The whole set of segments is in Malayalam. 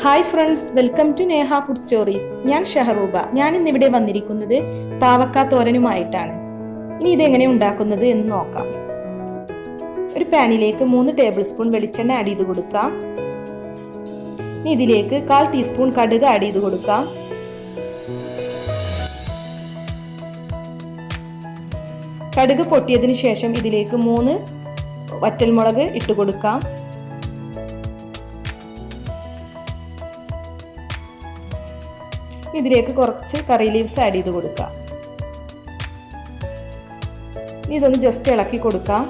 Hi friends, welcome to Neha food stories. ഞാൻ ഷഹറൂബ. ഞാൻ ഇന്നിവിടെ വന്നിരിക്കുന്നത് പാവക്ക തോരനുമായിട്ടാണ്. ഇനി ഇതെങ്ങനെ ഉണ്ടാക്കുന്നത് എന്ന് നോക്കാം. ഒരു പാനിലേക്ക് 3 ടേബിൾ സ്പൂൺ വെളിച്ചെണ്ണ ആഡ് ചെയ്ത് കൊടുക്കാം. ഇനി ഇതിലേക്ക് 1/4 ടീസ്പൂൺ കടുക് ആഡ് ചെയ്ത് കൊടുക്കാം. കടുക് പൊട്ടിയതിനു ശേഷം ഇതിലേക്ക് 3 വറ്റൽമുളക് ഇട്ട് കൊടുക്കാം. ഇതിലേക്ക് കുറച്ച് കറി ലീവ്സ് ആഡ് ചെയ്ത് കൊടുക്കാം. ഇതൊന്ന് ജസ്റ്റ് ഇളക്കി കൊടുക്കാം.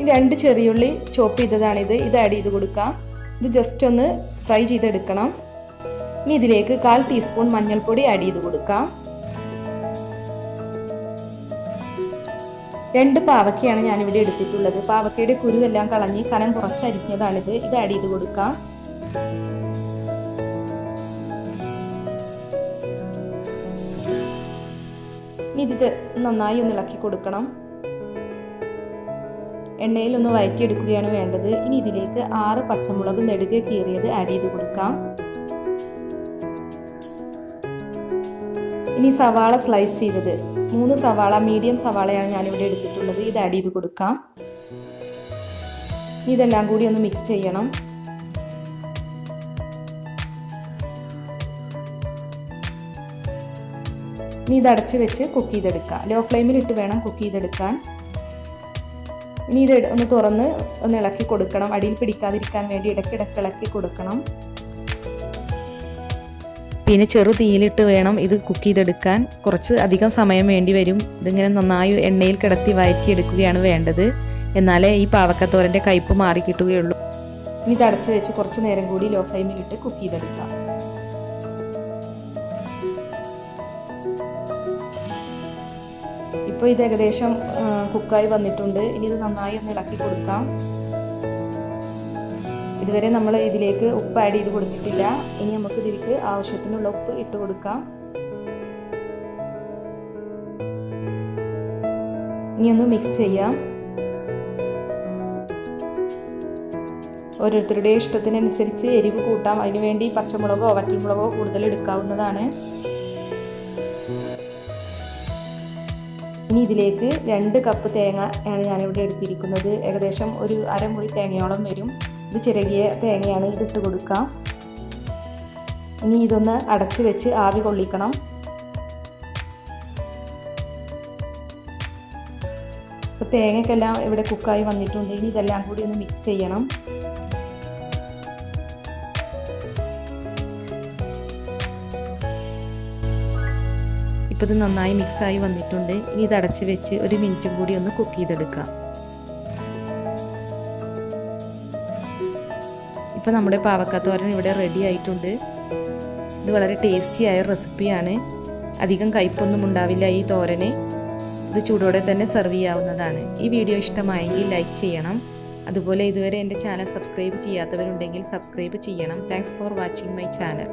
ഈ 2 ചെറിയുള്ളി ചോപ്പ് ചെയ്തതാണിത്. ഇത് ആഡ് ചെയ്ത് കൊടുക്കാം. ഇത് ജസ്റ്റ് ഒന്ന് ഫ്രൈ ചെയ്തെടുക്കണം. ഇനി ഇതിലേക്ക് 1/4 ടീസ്പൂൺ മഞ്ഞൾപ്പൊടി ആഡ് ചെയ്ത് കൊടുക്കാം. 2 പാവക്കയാണ് ഞാനിവിടെ എടുത്തിട്ടുള്ളത്. പാവക്കയുടെ കുരുവെല്ലാം കളഞ്ഞ് കനം കുറച്ചരിഞ്ഞതാണിത്. ഇത് ആഡ് ചെയ്ത് കൊടുക്കാം. ഇനി ഇത് നന്നായി ഒന്ന് ഇളക്കി കൊടുക്കണം. എണ്ണയിൽ ഒന്ന് വഴറ്റിയെടുക്കുകയാണ് വേണ്ടത്. ഇനി ഇതിലേക്ക് 6 പച്ചമുളക് നെടുകെ കീറിയത് ആഡ് ചെയ്ത് കൊടുക്കാം. ഇനി സവാള സ്ലൈസ് ചെയ്തത് 3 സവാള, മീഡിയം സവാളയാണ് ഞാനിവിടെ എടുത്തിട്ടുള്ളത്. ഇത് ആഡ് ചെയ്ത് കൊടുക്കാം. ഇതെല്ലാം കൂടി ഒന്ന് മിക്സ് ചെയ്യണം. ഇനി ഇത് അടച്ച് വെച്ച് കുക്ക് ചെയ്തെടുക്കാം. ലോ ഫ്ലെയിമിൽ ഇട്ട് വേണം കുക്ക് ചെയ്തെടുക്കാൻ. ഇനി ഇത് ഒന്ന് തുറന്ന് ഒന്ന് ഇളക്കി കൊടുക്കണം. അടിയിൽ പിടിക്കാതിരിക്കാൻ വേണ്ടി ഇടയ്ക്കിടയ്ക്ക് ഇളക്കി കൊടുക്കണം. പിന്നെ ചെറു തീയിലിട്ട് വേണം ഇത് കുക്ക് ചെയ്തെടുക്കാൻ. കുറച്ച് അധികം സമയം വേണ്ടി വരും. ഇതിങ്ങനെ നന്നായി എണ്ണയിൽ കിടത്തി വഴറ്റിയെടുക്കുകയാണ് വേണ്ടത്. എന്നാലേ ഈ പാവക്കത്തോരൻ്റെ കയ്പ്പ് മാറി കിട്ടുകയുള്ളൂ. ഇനി ഇത് അടച്ച് വെച്ച് കുറച്ച് നേരം കൂടി ലോ ഫ്ലെയിമിലിട്ട് കുക്ക് ചെയ്തെടുക്കാം. ഇപ്പോൾ ഇത് ഏകദേശം കുക്കായി വന്നിട്ടുണ്ട്. ഇനി ഇത് നന്നായി ഒന്ന് ഇളക്കി കൊടുക്കാം. ഇതുവരെ നമ്മൾ ഇതിലേക്ക് ഉപ്പ് ആഡ് ചെയ്ത് കൊടുത്തിട്ടില്ല. ഇനി നമുക്ക് ഇതിലേക്ക് ആവശ്യത്തിനുള്ള ഉപ്പ് ഇട്ട് കൊടുക്കാം. ഇനി ഒന്ന് മിക്സ് ചെയ്യാം. ഓരോരുത്തരുടെ ഇഷ്ടത്തിനനുസരിച്ച് എരിവ് കൂട്ടാം. അതിനുവേണ്ടി പച്ചമുളകോ വറ്റൽമുളകോ കൂടുതൽ എടുക്കാവുന്നതാണ്. ഇനി ഇതിലേക്ക് 2 കപ്പ് തേങ്ങ ആണ് ഞാനിവിടെ എടുത്തിരിക്കുന്നത്. ഏകദേശം ഒരു അരമുറി തേങ്ങയോളം വരും. ഇത് ചിരകിയ തേങ്ങയാണ്. ഇതിട്ട് കൊടുക്കാം. ഇനി ഇതൊന്ന് അടച്ചു വെച്ച് ആവി കൊള്ളിക്കണം. ഇപ്പോൾ തേങ്ങയ്ക്കെല്ലാം ഇവിടെ കുക്കായി വന്നിട്ടുണ്ട്. ഇനി ഇതെല്ലാം കൂടി ഒന്ന് മിക്സ് ചെയ്യണം. ഇപ്പോൾ ഇത് നന്നായി മിക്സായി വന്നിട്ടുണ്ട്. ഇനി ഇത് അടച്ച് വെച്ച് 1 മിനിറ്റും കൂടി ഒന്ന് കുക്ക് ചെയ്തെടുക്കാം. ഇപ്പോൾ നമ്മുടെ പാവക്കത്തോരൻ ഇവിടെ റെഡി ആയിട്ടുണ്ട്. ഇത് വളരെ ടേസ്റ്റിയായ റെസിപ്പിയാണ്. അധികം കയ്പൊന്നും ഉണ്ടാവില്ല ഈ തോരന്. ഇത് ചൂടോടെ തന്നെ സെർവ് ചെയ്യാവുന്നതാണ്. ഈ വീഡിയോ ഇഷ്ടമായെങ്കിൽ ലൈക്ക് ചെയ്യണം. അതുപോലെ ഇതുവരെ എൻ്റെ ചാനൽ സബ്സ്ക്രൈബ് ചെയ്യാത്തവരുണ്ടെങ്കിൽ സബ്സ്ക്രൈബ് ചെയ്യണം. Thanks for watching my channel.